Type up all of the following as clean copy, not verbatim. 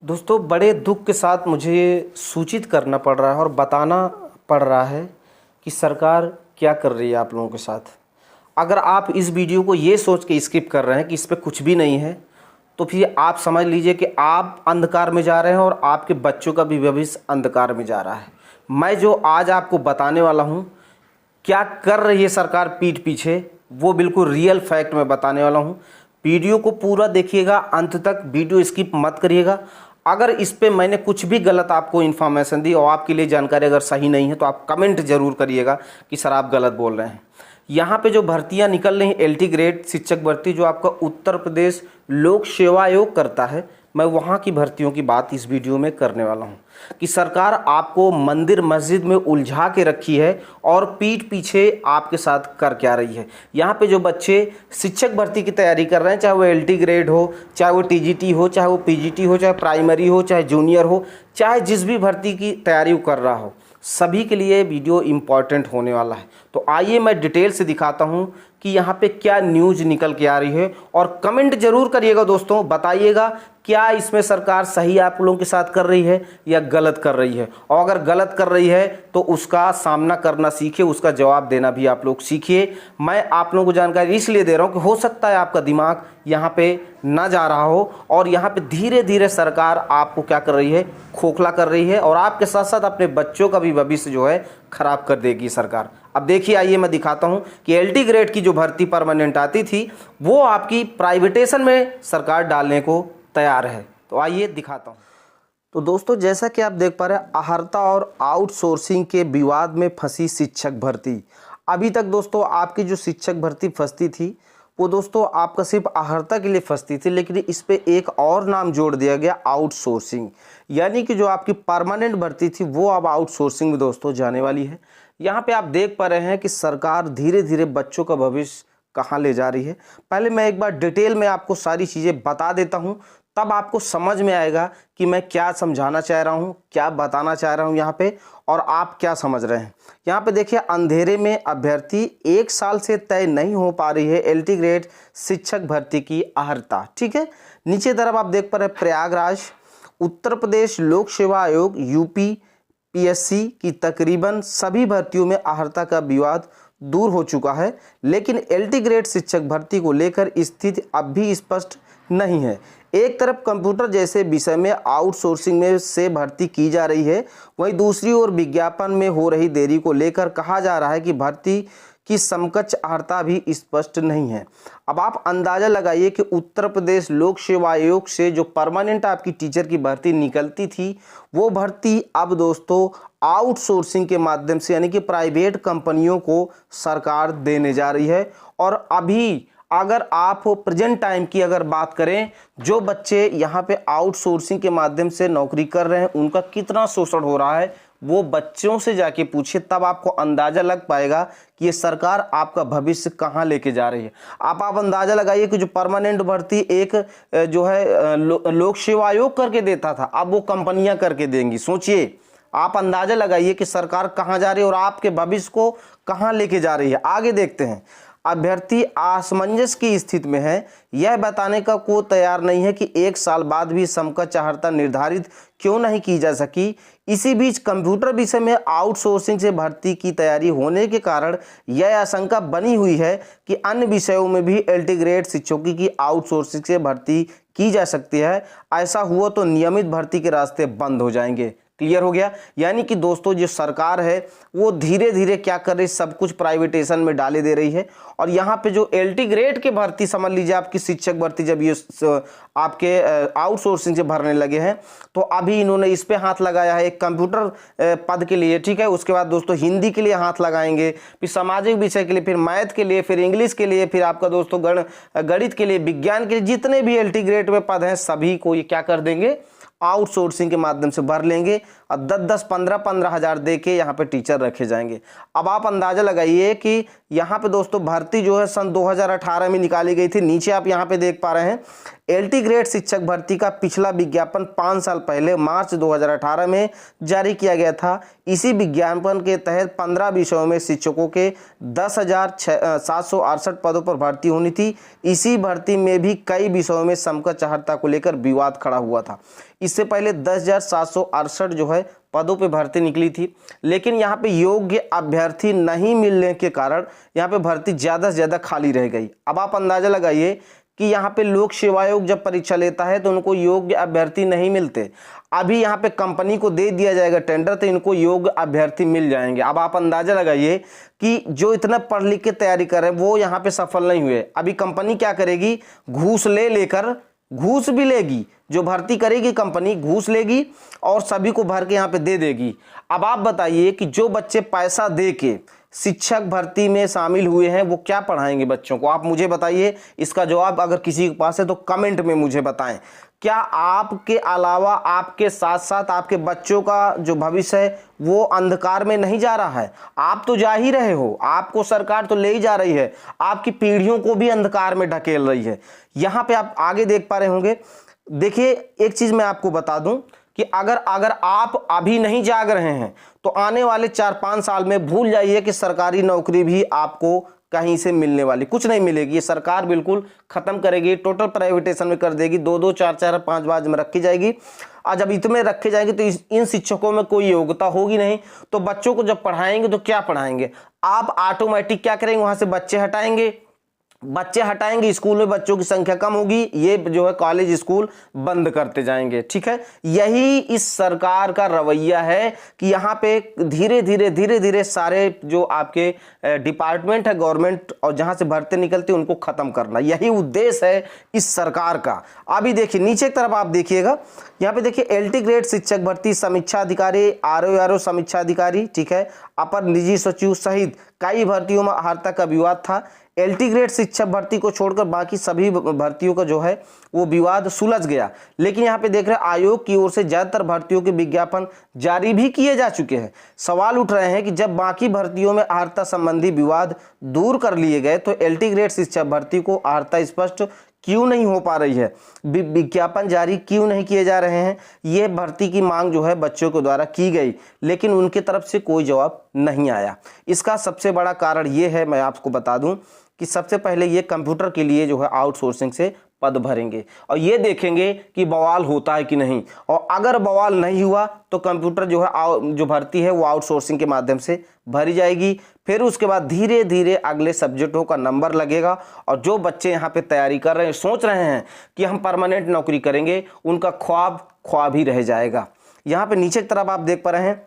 दोस्तों, बड़े दुख के साथ मुझे सूचित करना पड़ रहा है और बताना पड़ रहा है कि सरकार क्या कर रही है आप लोगों के साथ। अगर आप इस वीडियो को ये सोच के स्किप कर रहे हैं कि इस पे कुछ भी नहीं है, तो फिर आप समझ लीजिए कि आप अंधकार में जा रहे हैं और आपके बच्चों का भी भविष्य अंधकार में जा रहा है। मैं जो आज आपको बताने वाला हूँ, क्या कर रही है सरकार पीठ पीछे, वो बिल्कुल रियल फैक्ट में बताने वाला हूँ। वीडियो को पूरा देखिएगा, अंत तक वीडियो स्किप मत करिएगा। अगर इस पे मैंने कुछ भी गलत आपको इन्फॉर्मेशन दी और आपके लिए जानकारी अगर सही नहीं है तो आप कमेंट जरूर करिएगा कि सर आप गलत बोल रहे हैं। यहाँ पे जो भर्तियाँ निकल रही हैं LT ग्रेड शिक्षक भर्ती जो आपका उत्तर प्रदेश लोक सेवा आयोग करता है, मैं वहाँ की भर्तियों की बात इस वीडियो में करने वाला हूँ कि सरकार आपको मंदिर मस्जिद में उलझा के रखी है और पीठ पीछे आपके साथ कर क्या रही है। यहाँ पे जो बच्चे शिक्षक भर्ती की तैयारी कर रहे हैं, चाहे वो LT ग्रेड हो, चाहे वो TGT हो, चाहे वो PGT हो, चाहे प्राइमरी हो, चाहे जूनियर हो, चाहे जिस भी भर्ती की तैयारी वो कर रहा हो, सभी के लिए वीडियो इम्पॉर्टेंट होने वाला है। तो आइए मैं डिटेल से दिखाता हूं कि यहाँ पे क्या न्यूज़ निकल के आ रही है और कमेंट जरूर करिएगा दोस्तों, बताइएगा क्या इसमें सरकार सही आप लोगों के साथ कर रही है या गलत कर रही है। और अगर गलत कर रही है तो उसका सामना करना सीखिए, उसका जवाब देना भी आप लोग सीखिए। मैं आप लोगों को जानकारी इसलिए दे रहा हूँ कि हो सकता है आपका दिमाग यहाँ पे ना जा रहा हो और यहाँ पे धीरे धीरे सरकार आपको क्या कर रही है, खोखला कर रही है और आपके साथ साथ अपने बच्चों का भी भविष्य जो है खराब कर देगी सरकार। अब देखिए, आइए मैं दिखाता हूं कि LT ग्रेड की जो भर्ती परमानेंट आती थी वो आपकी प्राइवेटेशन में सरकार डालने को तैयार है। तो आइए दिखाता हूं। तो दोस्तों, जैसा कि आप देख पा रहे हैं, अहर्ता और आउटसोर्सिंग के विवाद में फंसी शिक्षक भर्ती। अभी तक दोस्तों आपकी जो शिक्षक भर्ती फंसती थी वो दोस्तों आपका सिर्फ अहर्ता के लिए फंसती थी, लेकिन इस पे एक और नाम जोड़ दिया गया, आउटसोर्सिंग। यानी कि जो आपकी परमानेंट भर्ती थी वो अब आउटसोर्सिंग में दोस्तों जाने वाली है। यहाँ पे आप देख पा रहे हैं कि सरकार धीरे धीरे बच्चों का भविष्य कहाँ ले जा रही है। पहले मैं एक बार डिटेल में आपको सारी चीज़ें बता देता हूँ, तब आपको समझ में आएगा कि मैं क्या समझाना चाह रहा हूँ, क्या बताना चाह रहा हूँ यहाँ पे, और आप क्या समझ रहे हैं। यहाँ पे देखिए, अंधेरे में अभ्यर्थी 1 साल से तय नहीं हो पा रही है LT ग्रेड शिक्षक भर्ती की अहर्ता। ठीक है, नीचे तरफ आप देख पा रहे हैं, प्रयागराज उत्तर प्रदेश लोक सेवा आयोग UP PSC की तकरीबन सभी भर्तियों में अहर्ता का विवाद दूर हो चुका है, लेकिन LT ग्रेड शिक्षक भर्ती को लेकर स्थिति अब भी स्पष्ट नहीं है। एक तरफ कंप्यूटर जैसे विषय में आउटसोर्सिंग में से भर्ती की जा रही है, वहीं दूसरी ओर विज्ञापन में हो रही देरी को लेकर कहा जा रहा है कि भर्ती की समकक्ष अहर्ता भी स्पष्ट नहीं है। अब आप अंदाजा लगाइए कि उत्तर प्रदेश लोक सेवा आयोग से जो परमानेंट आपकी टीचर की भर्ती निकलती थी वो भर्ती अब दोस्तों आउटसोर्सिंग के माध्यम से यानी कि प्राइवेट कंपनियों को सरकार देने जा रही है। और अभी अगर आप प्रेजेंट टाइम की अगर बात करें, जो बच्चे यहाँ पे आउटसोर्सिंग के माध्यम से नौकरी कर रहे हैं उनका कितना शोषण हो रहा है, वो बच्चों से जाके पूछिए, तब आपको अंदाजा लग पाएगा कि ये सरकार आपका भविष्य कहाँ लेके जा रही है। आप अंदाजा लगाइए कि जो परमानेंट भर्ती एक जो है लोक सेवा आयोग करके देता था, अब वो कंपनियां करके देंगी। सोचिए, आप अंदाजा लगाइए कि सरकार कहाँ जा रही है और आपके भविष्य को कहाँ लेके जा रही है। आगे देखते हैं। अभ्यर्थी असमंजस की स्थिति में है, यह बताने का को तैयार नहीं है कि 1 साल बाद भी समकक्ष अहर्ता निर्धारित क्यों नहीं की जा सकी। इसी बीच कंप्यूटर विषय में आउटसोर्सिंग से भर्ती की तैयारी होने के कारण यह आशंका बनी हुई है कि अन्य विषयों में भी LT ग्रेड शिक्षकों की आउटसोर्सिंग से भर्ती की जा सकती है। ऐसा हुआ तो नियमित भर्ती के रास्ते बंद हो जाएंगे। क्लियर हो गया। यानी कि दोस्तों जो सरकार है वो धीरे धीरे क्या कर रही है, सब कुछ प्राइवेटेशन में डाले दे रही है। और यहाँ पे जो LT ग्रेड के भर्ती समझ लीजिए, आपकी शिक्षक भर्ती जब ये आपके आउटसोर्सिंग से भरने लगे हैं तो अभी इन्होंने इस पे हाथ लगाया है, एक कंप्यूटर पद के लिए। ठीक है, उसके बाद दोस्तों हिंदी के लिए हाथ लगाएंगे, फिर सामाजिक विषय के लिए, फिर मैथ के लिए, फिर इंग्लिश के लिए, फिर आपका दोस्तों गणित के लिए, विज्ञान के लिए, जितने भी LT ग्रेड में पद हैं सभी को ये क्या कर देंगे, आउटसोर्सिंग के माध्यम से भर लेंगे और 10-10, 15-15 हज़ार दे के यहाँ पे टीचर रखे जाएंगे। अब आप अंदाजा लगाइए कि यहाँ पे दोस्तों भर्ती जो है सन 2018 में निकाली गई थी। नीचे आप यहाँ पे देख पा रहे हैं LT ग्रेड शिक्षक भर्ती का पिछला विज्ञापन 5 साल पहले मार्च 2018 में जारी किया गया था। इसी विज्ञापन के तहत 15 विषयों में शिक्षकों के 10,768 पदों पर भर्ती होनी थी। इसी भर्ती में भी कई विषयों में समकक्ष अर्हता को लेकर विवाद खड़ा हुआ था। इससे पहले 10,768 जो है पदों पे भर्ती निकली थी, लेकिन यहाँ पे योग्य अभ्यर्थी नहीं मिलने के कारण यहाँ पे भर्ती ज़्यादा से ज़्यादा खाली रह गई। अब आप अंदाज़ा लगाइए कि यहाँ पे लोक सेवा आयोग जब परीक्षा लेता है तो उनको योग्य अभ्यर्थी नहीं मिलते। अभी यहाँ पे कंपनी को दे दिया जाएगा टेंडर तो इनको योग्य अभ्यर्थी मिल जाएंगे। अब आप अंदाजा लगाइए कि जो इतना पढ़ लिख के तैयारी कर रहे हैं वो यहाँ पे सफल नहीं हुए। अभी कंपनी क्या करेगी, घूस लेकर घूस भी लेगी, जो भर्ती करेगी कंपनी घूस लेगी और सभी को भर के यहाँ पे दे देगी। अब आप बताइए कि जो बच्चे पैसा दे के शिक्षक भर्ती में शामिल हुए हैं वो क्या पढ़ाएंगे बच्चों को? आप मुझे बताइए। इसका जवाब अगर किसी के पास है तो कमेंट में मुझे बताएं। क्या आपके अलावा आपके साथ साथ आपके बच्चों का जो भविष्य है वो अंधकार में नहीं जा रहा है? आप तो जा ही रहे हो, आपको सरकार तो ले ही जा रही है, आपकी पीढ़ियों को भी अंधकार में ढकेल रही है। यहाँ पे आप आगे देख पा रहे होंगे। देखिए एक चीज मैं आपको बता दूं कि अगर आप अभी नहीं जाग रहे हैं तो आने वाले 4-5 साल में भूल जाइए कि सरकारी नौकरी भी आपको कहीं से मिलने वाली कुछ नहीं मिलेगी। ये सरकार बिल्कुल खत्म करेगी, टोटल प्राइवेटेशन में कर देगी। 2-2, 4-4, 5 बाज में रखी जाएगी और जब इतने रखे जाएंगे तो इन शिक्षकों में कोई योग्यता होगी नहीं। तो बच्चों को जब पढ़ाएंगे तो क्या पढ़ाएंगे? आप ऑटोमेटिक क्या करेंगे, वहां से बच्चे हटाएंगे, स्कूल में बच्चों की संख्या कम होगी, ये जो है कॉलेज स्कूल बंद करते जाएंगे। ठीक है, यही इस सरकार का रवैया है कि यहाँ पे धीरे धीरे सारे जो आपके डिपार्टमेंट है गवर्नमेंट और जहाँ से भर्ती निकलती है उनको खत्म करना, यही उद्देश्य है इस सरकार का। अभी देखिए नीचे की तरफ आप देखिएगा, यहाँ पे देखिए LT ग्रेड शिक्षक भर्ती समीक्षा अधिकारी, RO समीक्षा अधिकारी, ठीक है, अपर निजी सचिव सहित कई भर्तियों में अर्हता का विवाद था। LT ग्रेड शिक्षक भर्ती को छोड़कर बाकी सभी भर्तियों का जो है वो विवाद सुलझ गया। लेकिन यहाँ पे देख रहे हैं आयोग की ओर से ज्यादातर भर्तियों के विज्ञापन जारी भी किए जा चुके हैं। सवाल उठ रहे हैं कि जब बाकी भर्तियों में अर्हता संबंधी विवाद दूर कर लिए गए तो LT ग्रेड शिक्षक भर्ती को अर्हता स्पष्ट क्यों नहीं हो पा रही है, विज्ञापन जारी क्यों नहीं किए जा रहे हैं? ये भर्ती की मांग जो है बच्चों के द्वारा की गई, लेकिन उनके तरफ से कोई जवाब नहीं आया। इसका सबसे बड़ा कारण ये है, मैं आपको बता दूं कि सबसे पहले ये कंप्यूटर के लिए जो है आउटसोर्सिंग से पद भरेंगे और ये देखेंगे कि बवाल होता है कि नहीं, और अगर बवाल नहीं हुआ तो कंप्यूटर जो है जो भर्ती है वो आउटसोर्सिंग के माध्यम से भरी जाएगी। फिर उसके बाद धीरे धीरे अगले सब्जेक्टों का नंबर लगेगा और जो बच्चे यहाँ पे तैयारी कर रहे हैं, सोच रहे हैं कि हम परमानेंट नौकरी करेंगे, उनका ख्वाब ही रह जाएगा। यहाँ पे नीचे की तरफ आप देख पा रहे हैं,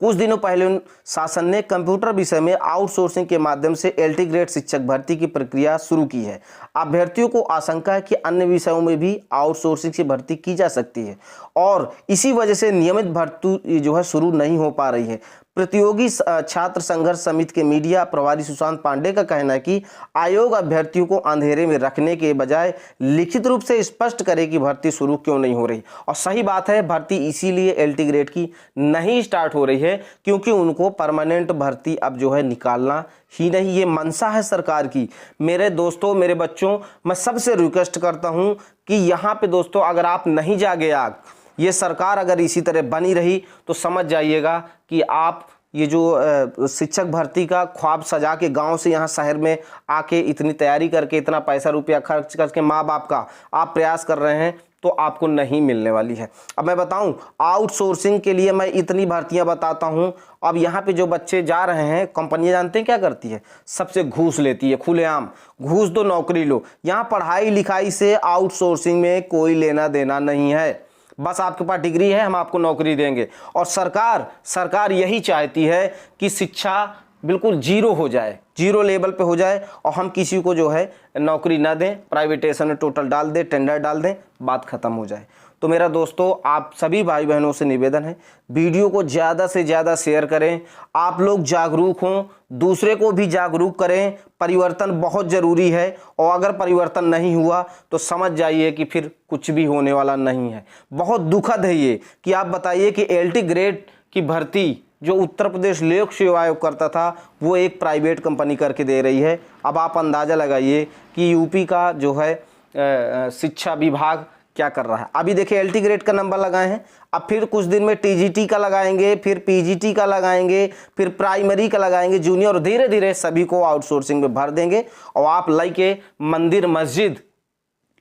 कुछ दिनों पहले शासन ने कंप्यूटर विषय में आउटसोर्सिंग के माध्यम से LT ग्रेड शिक्षक भर्ती की प्रक्रिया शुरू की है। अभ्यर्थियों को आशंका है कि अन्य विषयों में भी आउटसोर्सिंग से भर्ती की जा सकती है और इसी वजह से नियमित भर्ती जो है शुरू नहीं हो पा रही है। प्रतियोगी छात्र संघर्ष समिति के मीडिया प्रभारी सुशांत पांडे का कहना है कि आयोग अभ्यर्थियों को अंधेरे में रखने के बजाय लिखित रूप से स्पष्ट करे कि भर्ती शुरू क्यों नहीं हो रही। और सही बात है, भर्ती इसीलिए LT ग्रेड की नहीं स्टार्ट हो रही है क्योंकि उनको परमानेंट भर्ती अब जो है निकालना ही नहीं, ये मंशा है सरकार की। मेरे दोस्तों, मेरे बच्चों, मैं सबसे रिक्वेस्ट करता हूं कि यहाँ पे दोस्तों अगर आप नहीं जागे आग, ये सरकार अगर इसी तरह बनी रही तो समझ जाइएगा कि आप ये जो शिक्षक भर्ती का ख्वाब सजा के गांव से यहाँ शहर में आके इतनी तैयारी करके इतना पैसा रुपया खर्च करके माँ बाप का आप प्रयास कर रहे हैं तो आपको नहीं मिलने वाली है। अब मैं बताऊं, आउटसोर्सिंग के लिए मैं इतनी भर्तियां बताता हूं। अब यहाँ पे जो बच्चे जा रहे हैं, कंपनियां जानते हैं क्या करती है? सबसे घूस लेती है, खुलेआम घूस दो नौकरी लो। यहाँ पढ़ाई लिखाई से आउटसोर्सिंग में कोई लेना देना नहीं है, बस आपके पास डिग्री है हम आपको नौकरी देंगे। और सरकार यही चाहती है कि शिक्षा बिल्कुल जीरो हो जाए, जीरो लेवल पे हो जाए और हम किसी को जो है नौकरी ना दें, प्राइवेटेशन में टोटल डाल दें, टेंडर डाल दें, बात खत्म हो जाए। तो मेरा दोस्तों आप सभी भाई बहनों से निवेदन है, वीडियो को ज़्यादा से ज़्यादा शेयर करें। आप लोग जागरूक हों, दूसरे को भी जागरूक करें। परिवर्तन बहुत ज़रूरी है और अगर परिवर्तन नहीं हुआ तो समझ जाइए कि फिर कुछ भी होने वाला नहीं है। बहुत दुखद है ये कि आप बताइए कि LT ग्रेड की भर्ती जो उत्तर प्रदेश लोक सेवा आयोग करता था वो एक प्राइवेट कंपनी करके दे रही है। अब आप अंदाज़ा लगाइए कि यूपी का जो है शिक्षा विभाग क्या कर रहा है। अभी देखिए एलटी ग्रेड का नंबर लगाए हैं, अब फिर कुछ दिन में टीजीटी का लगाएंगे, फिर पीजीटी का लगाएंगे, फिर प्राइमरी का लगाएंगे, जूनियर, धीरे धीरे सभी को आउटसोर्सिंग में भर देंगे। और आप लाइके मंदिर मस्जिद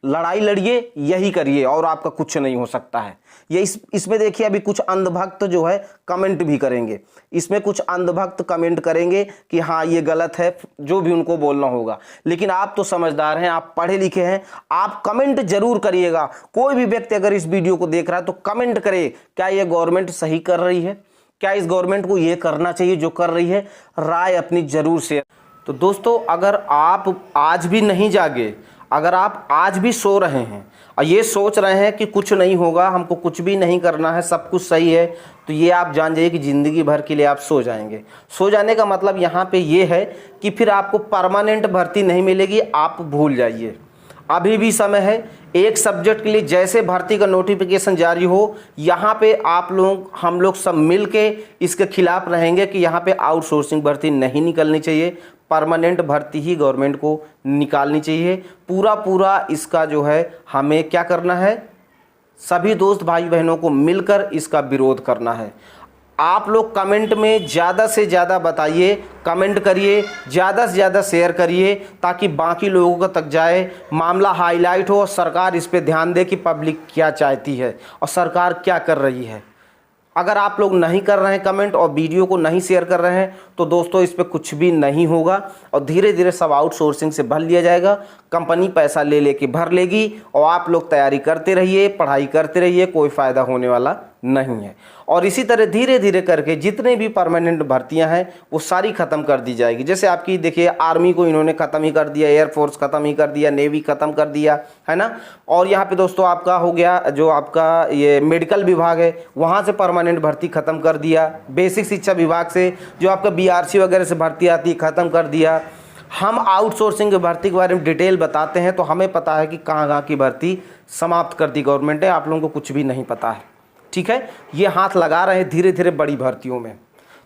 लड़ाई लड़िए, यही करिए और आपका कुछ नहीं हो सकता है। ये इसमें देखिए अभी कुछ अंधभक्त जो है कमेंट भी करेंगे, इसमें कुछ अंधभक्त कमेंट करेंगे कि हाँ ये गलत है, जो भी उनको बोलना होगा। लेकिन आप तो समझदार हैं, आप पढ़े लिखे हैं, आप कमेंट जरूर करिएगा। कोई भी व्यक्ति अगर इस वीडियो को देख रहा है तो कमेंट करे, क्या ये गवर्नमेंट सही कर रही है, क्या इस गवर्नमेंट को ये करना चाहिए जो कर रही है। राय अपनी जरूर शेयर। तो दोस्तों, अगर आप आज भी नहीं जागे, अगर आप आज भी सो रहे हैं और ये सोच रहे हैं कि कुछ नहीं होगा, हमको कुछ भी नहीं करना है, सब कुछ सही है, तो ये आप जान जाइए कि ज़िंदगी भर के लिए आप सो जाएंगे। सो जाने का मतलब यहाँ पे ये है कि फिर आपको परमानेंट भर्ती नहीं मिलेगी, आप भूल जाइए। अभी भी समय है, एक सब्जेक्ट के लिए जैसे भर्ती का नोटिफिकेशन जारी हो, यहाँ पे आप लोग, हम लोग सब मिल के इसके खिलाफ रहेंगे कि यहाँ पे आउटसोर्सिंग भर्ती नहीं निकलनी चाहिए, परमानेंट भर्ती ही गवर्नमेंट को निकालनी चाहिए। पूरा इसका जो है हमें क्या करना है, सभी दोस्त भाई बहनों को मिलकर इसका विरोध करना है। आप लोग कमेंट में ज़्यादा से ज़्यादा बताइए, कमेंट करिए, ज़्यादा से ज़्यादा शेयर करिए, ताकि बाकी लोगों तक जाए, मामला हाईलाइट हो और सरकार इस पे ध्यान दे कि पब्लिक क्या चाहती है और सरकार क्या कर रही है। अगर आप लोग नहीं कर रहे हैं कमेंट और वीडियो को नहीं शेयर कर रहे हैं तो दोस्तों इस पे कुछ भी नहीं होगा और धीरे धीरे सब आउटसोर्सिंग से भर लिया जाएगा। कंपनी पैसा ले लेके भर लेगी और आप लोग तैयारी करते रहिए, पढ़ाई करते रहिए, कोई फ़ायदा होने वाला नहीं है। और इसी तरह धीरे धीरे करके जितने भी परमानेंट भर्तियां हैं वो सारी ख़त्म कर दी जाएगी। जैसे आपकी देखिए आर्मी को इन्होंने ख़त्म ही कर दिया, एयरफोर्स ख़त्म ही कर दिया, नेवी ख़त्म कर दिया, है ना। और यहाँ पे दोस्तों आपका हो गया जो आपका ये मेडिकल विभाग है, वहाँ से परमानेंट भर्ती ख़त्म कर दिया। बेसिक शिक्षा विभाग से जो आपका बीआरसी वगैरह से भर्ती आती है ख़त्म कर दिया। हम आउटसोर्सिंग की भर्ती के बारे में डिटेल बताते हैं तो हमें पता है कि कहाँ की भर्ती समाप्त कर दी गवर्नमेंट ने, आप लोगों को कुछ भी नहीं पता है, ठीक है। ये हाथ लगा रहे हैं धीरे धीरे बड़ी भर्तियों में।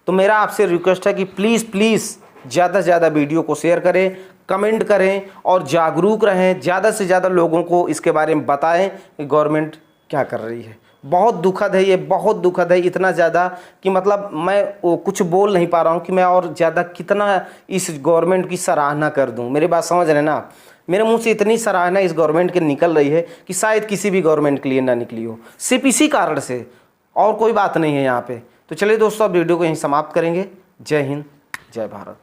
तो मेरा आपसे रिक्वेस्ट है कि प्लीज़ ज़्यादा से ज़्यादा वीडियो को शेयर करें, कमेंट करें और जागरूक रहें, ज़्यादा से ज़्यादा लोगों को इसके बारे में बताएं कि गवर्नमेंट क्या कर रही है। बहुत दुखद है ये, बहुत दुखद है, इतना ज़्यादा कि मतलब मैं कुछ बोल नहीं पा रहा हूँ कि मैं और ज़्यादा कितना इस गवर्नमेंट की सराहना कर दूँ। मेरी बात समझ रहे हैं ना। मेरे मुंह से इतनी सराहना इस गवर्नमेंट की निकल रही है कि शायद किसी भी गवर्नमेंट के लिए ना निकली हो, सिर्फ इसी कारण से, और कोई बात नहीं है यहाँ पे। तो चलिए दोस्तों, अब वीडियो को यहीं समाप्त करेंगे। जय हिंद, जय भारत।